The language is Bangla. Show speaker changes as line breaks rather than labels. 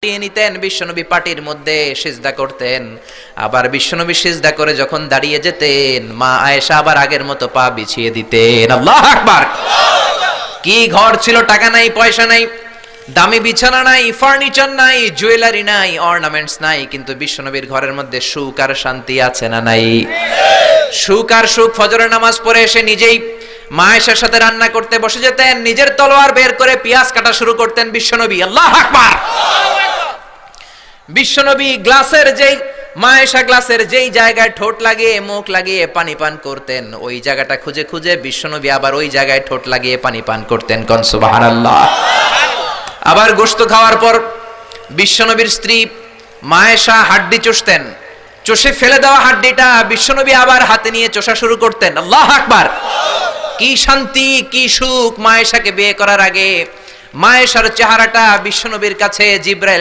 নিয়ে নিতেন, বিশ্বনবী পাটির মধ্যে সিজদা করতেন। আবার বিশ্বনবী সিজদা করে যখন দাঁড়িয়ে যেতেন, মা আয়েশা আবার আগের মতো পা বিছিয়ে দিতেন। আল্লাহু আকবার। কি ঘর ছিল, টাকা নাই, পয়সা নাই, দামি বিছানা নাই, ফার্নিচার নাই, জুয়েলারি নাই, অর্নামেন্টস নাই, কিন্তু বিশ্বনবীর ঘরের মধ্যে সুখ আর শান্তি আছে না নাই? সুখ আর সুখ। ফজরের নামাজ পড়ে এসে নিজেই মা আয়েশার সাথে রান্না করতে বসে যেতেন, নিজের তলোয়ার বের করে পেঁয়াজ কাটা শুরু করতেন বিশ্বনবী। আল্লাহু আকবার। বিশ্বনবী গ্লাসের যেই মা আয়েশা গ্লাসের যেই জায়গায় ঠোঁট লাগিয়ে মুখ লাগিয়ে পানি পান করতেন, ওই জায়গাটা খুঁজে খুঁজে বিশ্বনবী আবার ওই জায়গায় ঠোঁট লাগিয়ে পানি পান করতেন। কোন সুবহানাল্লাহ। আবার গোশত খাওয়ার পর বিশ্বনবীর স্ত্রী মা আয়েশা হাড্ডি চষতেন, চষে ফেলে দেওয়া হাড্ডিটা বিশ্বনবী আবার হাতে নিয়ে চষা শুরু করতেন। আল্লাহু আকবার। কি শান্তি, কি সুখ। মা আয়েশাকে বিয়ে করার আগে মা আয়েশার চেহারাটা বিশ্বনবীর কাছে জিবরাইল